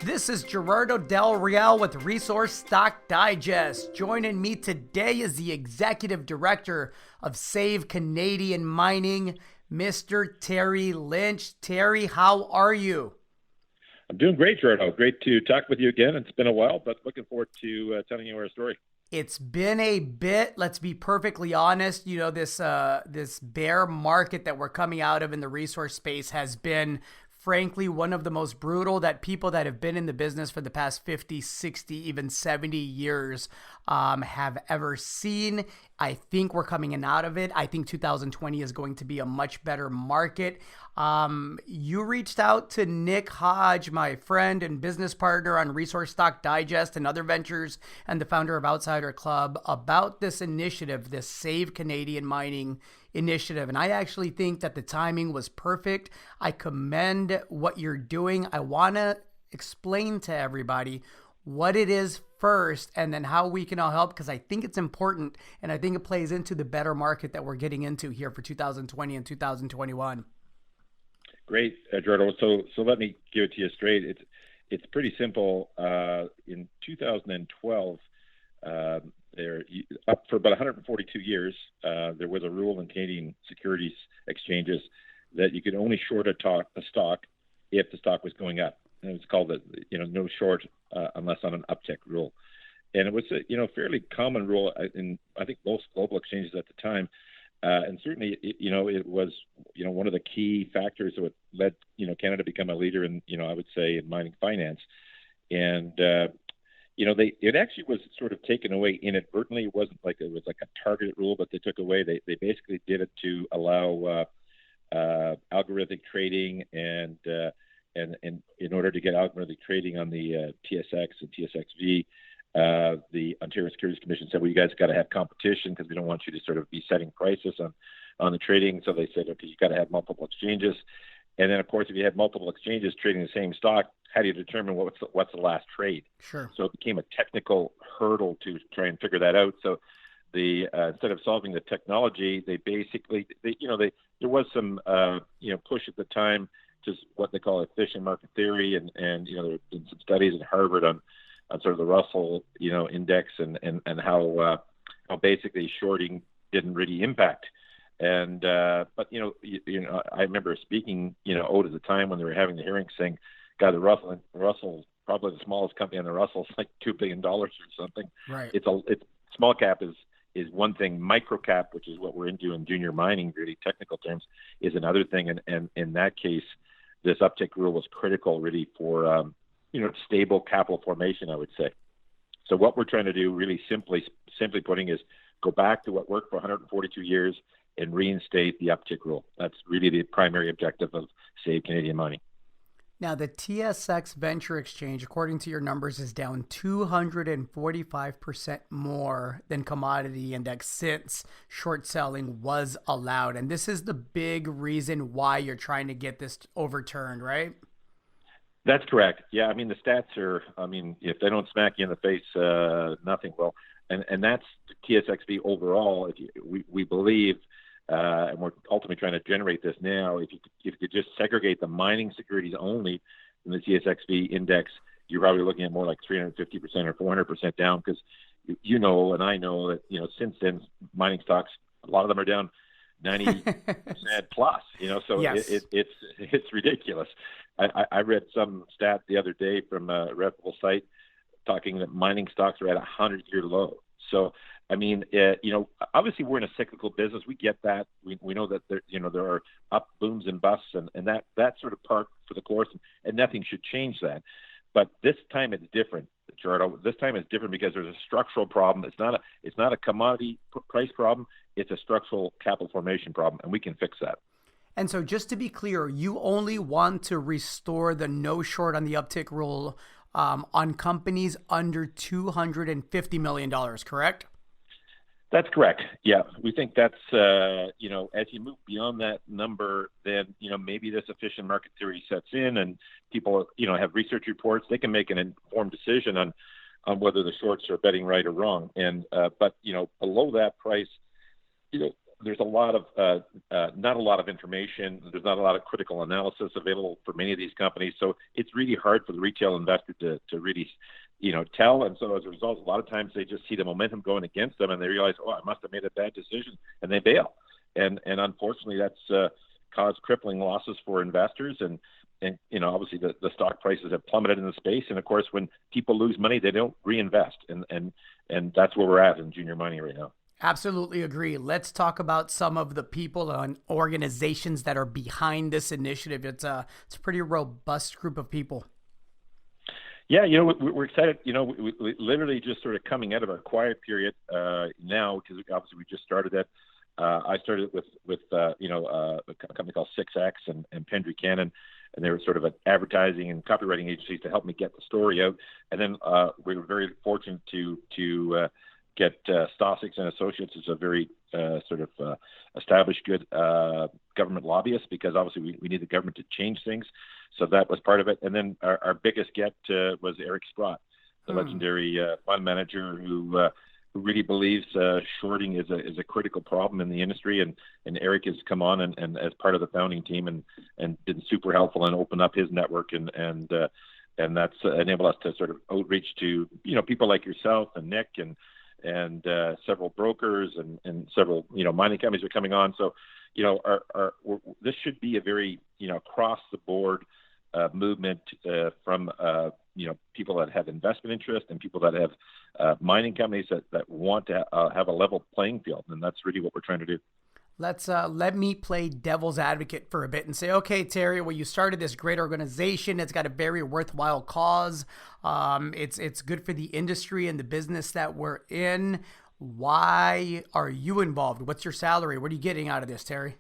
This is Gerardo Del Real with Resource Stock Digest. Joining me today is the Executive Director of Save Canadian Mining, Mr. Terry Lynch. Terry, how are you? I'm doing great, Gerardo. Great to talk with you again. It's been a while, but looking forward to telling you our story. It's been a bit, let's be perfectly honest. This bear market that we're coming out of in the resource space has been frankly one of the most brutal that people that have been in the business for the past 50, 60, even 70 years have ever seen. I think we're coming in out of it. I think 2020 is going to be a much better market. You reached out to Nick Hodge, my friend and business partner on Resource Stock Digest and other ventures, and the founder of Outsider Club, about this initiative, this Save Canadian Mining initiative. And I actually think that the timing was perfect. I commend what you're doing. I want to explain to everybody what it is first and then how we can all help, because I think it's important and I think it plays into the better market that we're getting into here for 2020 and 2021. Great, Gerardo. So let me give it to you straight. It's pretty simple. In 2012, there up for about 142 years, there was a rule in Canadian securities exchanges that you could only short a stock if the stock was going up. And it was called no short unless on an uptick rule. And it was a fairly common rule in I think most global exchanges at the time. And certainly, it was, one of the key factors that led, Canada become a leader in, I would say, in mining finance. And, it actually was sort of taken away inadvertently. It wasn't like it was like a targeted rule, but they took away. They basically did it to allow algorithmic trading and in order to get algorithmic trading on the TSX and TSXV, the Ontario Securities Commission said, well, you guys got to have competition because we don't want you to sort of be setting prices on the trading. So they said, okay, you got to have multiple exchanges. And then, of course, if you had multiple exchanges trading the same stock, how do you determine what's the last trade? Sure. So it became a technical hurdle to try and figure that out. So instead of solving the technology, they basically, there was some, push at the time, just what they call efficient market theory. And there have been some studies at Harvard on sort of the Russell, index and how basically shorting didn't really impact. And but I remember speaking, at the time when they were having the hearing, saying, "God, the Russell, probably the smallest company on the Russell, is like $2 billion or something." Right. It's small cap is one thing. Micro cap, which is what we're into in junior mining, really technical terms, is another thing. And in that case, this uptick rule was critical, really, for stable capital formation, I would say. So what we're trying to do, really simply putting, is go back to what worked for 142 years and reinstate the uptick rule. That's really the primary objective of Save Canadian Mining. Now, the TSX Venture Exchange, according to your numbers, is down 245% more than commodity index since short selling was allowed. And this is the big reason why you're trying to get this overturned, right? That's correct. Yeah, I mean, the stats are, if they don't smack you in the face, nothing will. And that's TSXV overall. We believe, and we're ultimately trying to generate this now, if you could just segregate the mining securities only in the TSXV index, you're probably looking at more like 350% or 400% down, because and I know that, since then, mining stocks, a lot of them are down 90% plus, so Yes. it's ridiculous. I read some stat the other day from a reputable site talking that mining stocks are at a 100-year low. So, obviously we're in a cyclical business. We get that. We know that there are up booms and busts, and that's sort of par for the course, and nothing should change that. But this time it's different, Gerardo. This time it's different because there's a structural problem. It's not a commodity price problem. It's a structural capital formation problem, and we can fix that. And so just to be clear, you only want to restore the no short on the uptick rule on companies under $250 million, correct? That's correct. Yeah, we think that's, as you move beyond that number, then, maybe this efficient market theory sets in and people, have research reports. They can make an informed decision on whether the shorts are betting right or wrong. And, but, below that price, there's a lot of not a lot of information. There's not a lot of critical analysis available for many of these companies. So it's really hard for the retail investor to really, tell. And so as a result, a lot of times they just see the momentum going against them, and they realize, oh, I must have made a bad decision, and they bail. And unfortunately, that's caused crippling losses for investors. And obviously the stock prices have plummeted in the space. And of course, when people lose money, they don't reinvest. And that's where we're at in junior mining right now. Absolutely agree. Let's talk about some of the people and organizations that are behind this initiative. It's a pretty robust group of people. Yeah, we're excited. We literally just sort of coming out of our quiet period now, because obviously we just started it. I started with a company called 6X and Pendry Cannon, and they were sort of an advertising and copywriting agencies to help me get the story out. And then we were very fortunate to get Stossix and Associates is a very sort of established good government lobbyist, because obviously we need the government to change things. So that was part of it. And then our biggest get was Eric Sprott, the legendary fund manager who really believes shorting is a critical problem in the industry. And Eric has come on and as part of the founding team and been super helpful and opened up his network and that's enabled us to sort of outreach to people like yourself and Nick and several brokers and several mining companies are coming on. So this should be a very across the board movement from people that have investment interest and people that have mining companies that want to have a level playing field, and that's really what we're trying to do. Let me play devil's advocate for a bit and say, okay, Terry, well, you started this great organization. It's got a very worthwhile cause. It's good for the industry and the business that we're in. Why are you involved? What's your salary? What are you getting out of this, Terry?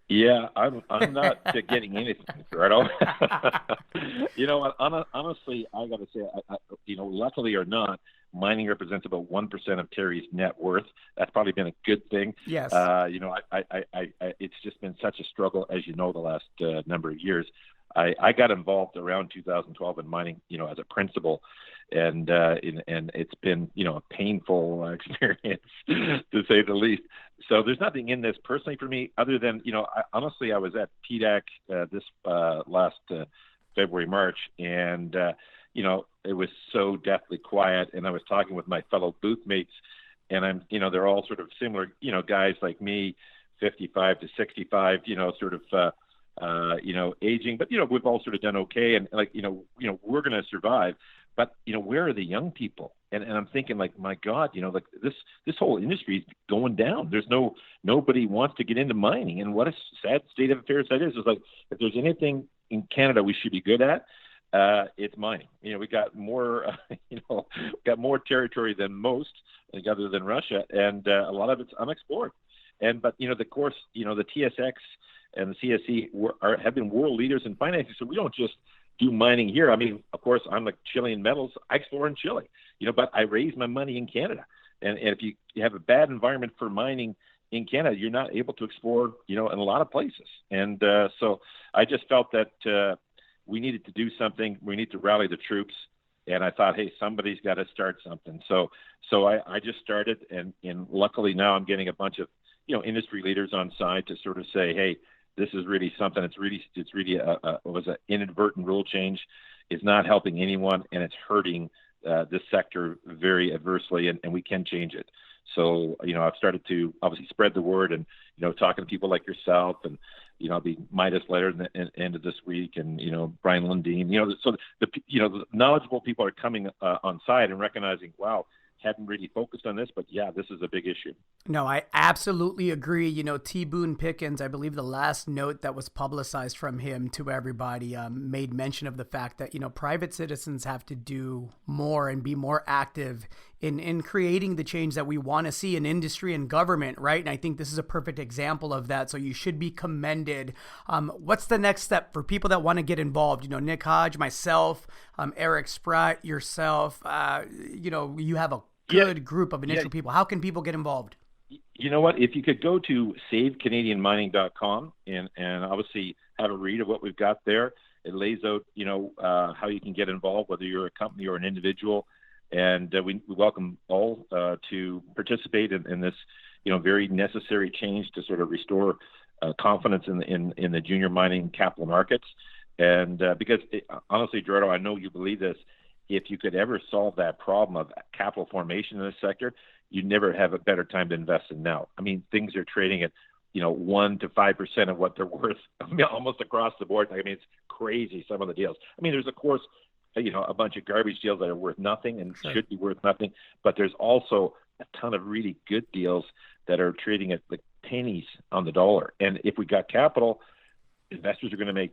Yeah, I'm not getting anything, Gerardo. Honestly, I got to say, luckily or not, mining represents about 1% of Terry's net worth. That's probably been a good thing. Yes. It's just been such a struggle, as the last number of years. I got involved around 2012 in mining, as a principal, and it's been, a painful experience to say the least. So there's nothing in this personally for me other than, honestly, I was at PDAC this last February, March, and it was so deathly quiet. And I was talking with my fellow booth mates, and they're all sort of similar, guys like me, 55 to 65, sort of, aging, but, we've all sort of done okay. And we're going to survive, but, where are the young people? And I'm thinking like, my God, this whole industry is going down. There's nobody wants to get into mining. And what a sad state of affairs that is like, if there's anything in Canada we should be good at, it's mining. We got more, more territory than most, other than Russia, and a lot of it's unexplored. But the course, the TSX and the CSE have been world leaders in financing, so we don't just do mining here. I mean, of course, I'm like Chilean Metals. I explore in Chile, but I raise my money in Canada. And if you have a bad environment for mining in Canada, you're not able to explore, in a lot of places. And so I just felt that we needed to do something. We need to rally the troops. And I thought, hey, somebody's got to start something. So I just started, and luckily now I'm getting a bunch of, industry leaders on side to sort of say, hey, this is really something. It's really was an inadvertent rule change. It's not helping anyone, and it's hurting this sector very adversely, and we can change it. So, I've started to obviously spread the word and, talking to people like yourself and, I'll be Midas later in the end of this week and, Brian Lundeen, so the knowledgeable people are coming on side and recognizing, wow, hadn't really focused on this, but yeah, this is a big issue. No, I absolutely agree. T. Boone Pickens, I believe the last note that was publicized from him to everybody made mention of the fact that, private citizens have to do more and be more active in creating the change that we want to see in industry and government, right? And I think this is a perfect example of that. So you should be commended. What's the next step for people that want to get involved? Nick Hodge, myself, Eric Sprott, yourself, you have a good group of initial people. How can people get involved? You know what? If you could go to savecanadianmining.com and obviously have a read of what we've got there, it lays out, how you can get involved, whether you're a company or an individual. And we welcome all to participate in this, very necessary change to sort of restore confidence in the junior mining capital markets. And because honestly, Gerardo, I know you believe this. If you could ever solve that problem of capital formation in this sector, you'd never have a better time to invest in now. I mean, things are trading at 1 to 5% of what they're worth, almost across the board. I mean, it's crazy, some of the deals. I mean, there's, of course, a bunch of garbage deals that are worth nothing and should be worth nothing, but there's also a ton of really good deals that are trading at like pennies on the dollar. And if we got capital, investors are going to make,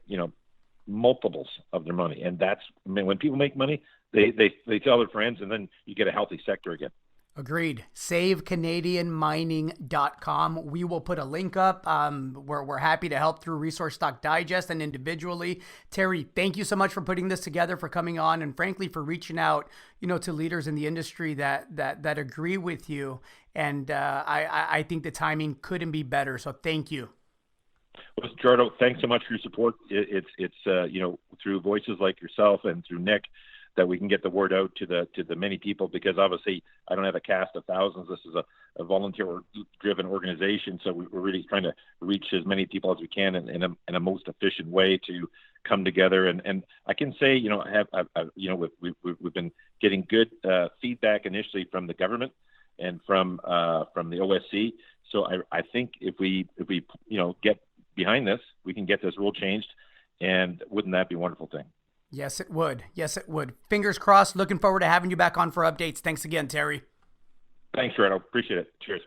multiples of their money. And when people make money, they tell their friends, and then you get a healthy sector again. Agreed. SaveCanadianMining.com. We will put a link up. We're happy to help through Resource Stock Digest and individually. Terry, thank you so much for putting this together, for coming on, and frankly for reaching out, to leaders in the industry that agree with you. And I think the timing couldn't be better. So thank you. Well, Gerardo, thanks so much for your support. It's through voices like yourself and through Nick that we can get the word out to the many people, because obviously I don't have a cast of thousands. This is a volunteer-driven organization, so we're really trying to reach as many people as we can in a most efficient way to come together. And I can say, we've been getting good feedback initially from the government and from the OSC. So I think if we get behind this, we can get this rule changed, and wouldn't that be a wonderful thing? Yes, it would. Yes, it would. Fingers crossed. Looking forward to having you back on for updates. Thanks again, Terry. Thanks, Renato. Appreciate it. Cheers.